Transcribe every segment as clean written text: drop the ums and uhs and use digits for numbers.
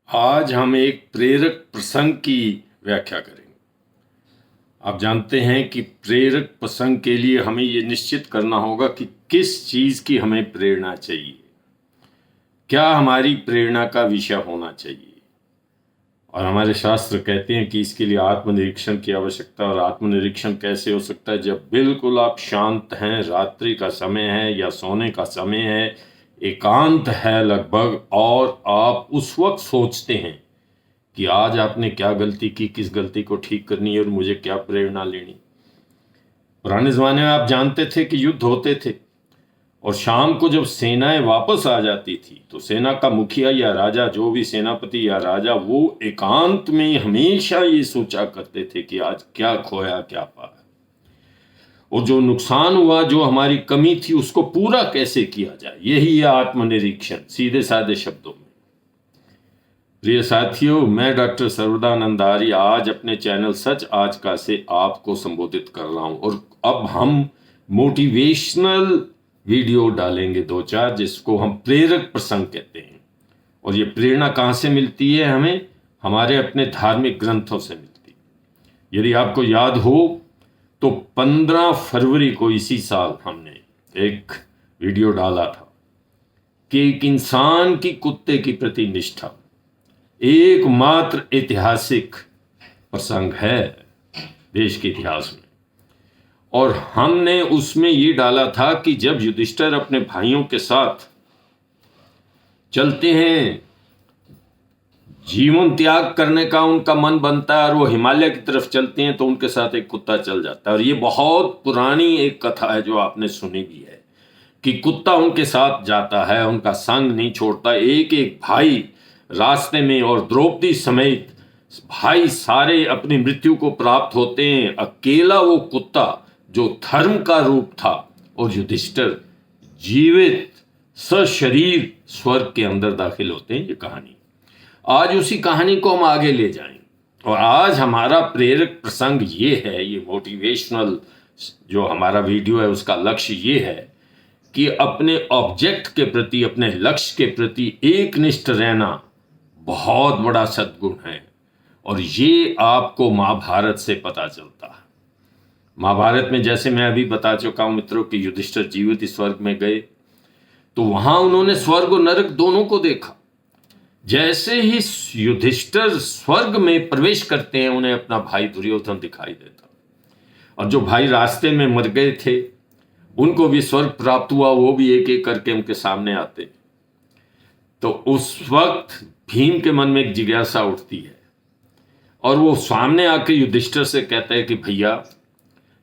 आज हम एक प्रेरक प्रसंग की व्याख्या करेंगे। आप जानते हैं कि प्रेरक प्रसंग के लिए हमें ये निश्चित करना होगा कि किस चीज की हमें प्रेरणा चाहिए, क्या हमारी प्रेरणा का विषय होना चाहिए। और हमारे शास्त्र कहते हैं कि इसके लिए आत्मनिरीक्षण की आवश्यकता। और आत्मनिरीक्षण कैसे हो सकता है? जब बिल्कुल आप शांत हैं, रात्रि का समय है या सोने का समय है, एकांत है लगभग, और आप उस वक्त सोचते हैं कि आज आपने क्या गलती की, किस गलती को ठीक करनी है और मुझे क्या प्रेरणा लेनी। पुराने जमाने में आप जानते थे कि युद्ध होते थे और शाम को जब सेनाएं वापस आ जाती थी तो सेना का मुखिया या राजा, जो भी सेनापति या राजा, वो एकांत में हमेशा ये सोचा करते थे कि आज क्या खोया क्या पाया, और जो नुकसान हुआ, जो हमारी कमी थी, उसको पूरा कैसे किया जाए। यही है आत्मनिरीक्षण, सीधे साधे शब्दों में। प्रिय साथियों, मैं डॉक्टर सर्वदानंद आर्य आज अपने चैनल सच आज का से आपको संबोधित कर रहा हूं। और अब हम मोटिवेशनल वीडियो डालेंगे 2-4, जिसको हम प्रेरक प्रसंग कहते हैं। और ये प्रेरणा कहाँ से मिलती है? हमें हमारे अपने धार्मिक ग्रंथों से मिलती है। यदि आपको याद हो तो 15 फरवरी को इसी साल हमने एक वीडियो डाला था कि एक इंसान की कुत्ते की प्रति निष्ठा एकमात्र ऐतिहासिक प्रसंग है देश के इतिहास में। और हमने उसमें ये डाला था कि जब युधिष्ठिर अपने भाइयों के साथ चलते हैं, जीवन त्याग करने का उनका मन बनता है और वो हिमालय की तरफ चलते हैं, तो उनके साथ एक कुत्ता चल जाता है। और ये बहुत पुरानी एक कथा है जो आपने सुनी भी है कि कुत्ता उनके साथ जाता है, उनका संग नहीं छोड़ता। एक एक भाई रास्ते में, और द्रौपदी समेत भाई सारे अपनी मृत्यु को प्राप्त होते हैं। अकेला वो कुत्ता जो धर्म का रूप था, और युधिष्ठिर जीवित सशरीर स्वर्ग के अंदर दाखिल होते हैं। ये कहानी, आज उसी कहानी को हम आगे ले जाएंगे। और आज हमारा प्रेरक प्रसंग ये है, ये मोटिवेशनल जो हमारा वीडियो है, उसका लक्ष्य ये है कि अपने ऑब्जेक्ट के प्रति, अपने लक्ष्य के प्रति एकनिष्ठ रहना बहुत बड़ा सद्गुण है। और ये आपको महाभारत से पता चलता है। महाभारत में, जैसे मैं अभी बता चुका हूं मित्रों, कि युधिष्ठिर जीवित स्वर्ग में गए तो वहां उन्होंने स्वर्ग और नरक दोनों को देखा। जैसे ही युधिष्ठिर स्वर्ग में प्रवेश करते हैं, उन्हें अपना भाई दुर्योधन दिखाई देता। और जो भाई रास्ते में मर गए थे, उनको भी स्वर्ग प्राप्त हुआ, वो भी एक एक करके उनके सामने आते। तो उस वक्त भीम के मन में एक जिज्ञासा उठती है और वो सामने आके युधिष्ठिर से कहता है कि भैया,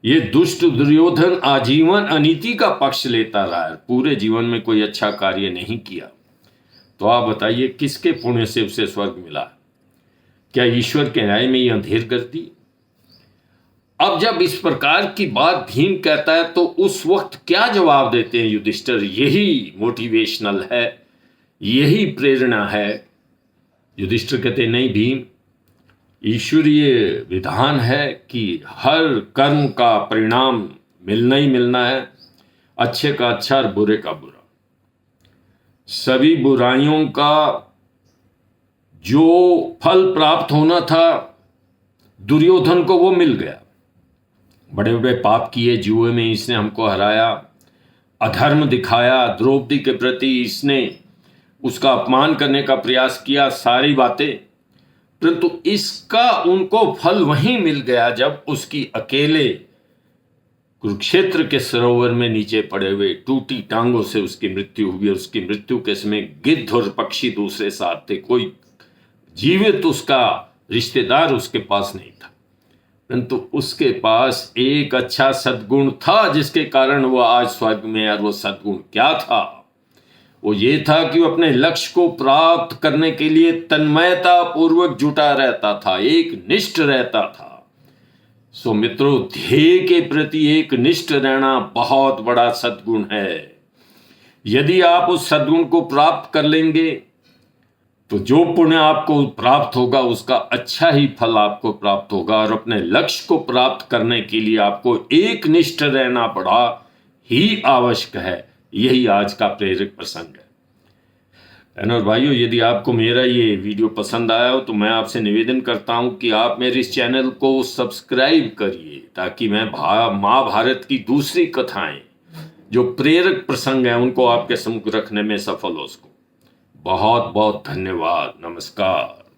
ये दुष्ट दुर्योधन आजीवन अनीति का पक्ष लेता रहा है, पूरे जीवन में कोई अच्छा कार्य नहीं किया, तो आप बताइए किसके पुण्य से उसे स्वर्ग मिला? क्या ईश्वर के न्याय में ये अंधेर कर दी? अब जब इस प्रकार की बात भीम कहता है तो उस वक्त क्या जवाब देते हैं युधिष्ठिर? यही मोटिवेशनल है, यही प्रेरणा है। युधिष्ठिर कहते नहीं भीम, ईश्वरीय विधान है कि हर कर्म का परिणाम मिलना ही मिलना है, अच्छे का अच्छा और बुरे का बुरा। सभी बुराइयों का जो फल प्राप्त होना था दुर्योधन को, वो मिल गया। बड़े बड़े पाप किए, जुए में इसने हमको हराया, अधर्म दिखाया, द्रौपदी के प्रति इसने उसका अपमान करने का प्रयास किया, सारी बातें, परंतु इसका उनको फल वहीं मिल गया जब उसकी अकेले कुरुक्षेत्र के सरोवर में नीचे पड़े हुए टूटी टांगों से उसकी मृत्यु हुई। और उसकी मृत्यु के समय गिद्ध और पक्षी दूसरे साथ थे, कोई जीवित उसका रिश्तेदार उसके पास नहीं था, परंतु उसके पास एक अच्छा सद्गुण था जिसके कारण वो आज स्वर्ग में है। और वो सद्गुण क्या था? वो ये था कि वो अपने लक्ष्य को प्राप्त करने के लिए तन्मयता पूर्वक जुटा रहता था, एक निष्ठ रहता था। सो मित्रों, ध्येय के प्रति एक निष्ठ रहना बहुत बड़ा सद्गुण है। यदि आप उस सद्गुण को प्राप्त कर लेंगे तो जो पुण्य आपको प्राप्त होगा उसका अच्छा ही फल आपको प्राप्त होगा। और अपने लक्ष्य को प्राप्त करने के लिए आपको एक निष्ठ रहना बड़ा ही आवश्यक है। यही आज का प्रेरक प्रसंग है। बहनों और भाइयों, यदि आपको मेरा ये वीडियो पसंद आया हो तो मैं आपसे निवेदन करता हूं कि आप मेरे इस चैनल को सब्सक्राइब करिए, ताकि मैं महाभारत की दूसरी कथाएं जो प्रेरक प्रसंग हैं उनको आपके सम्मुख रखने में सफल हो सकूं। बहुत बहुत धन्यवाद। नमस्कार।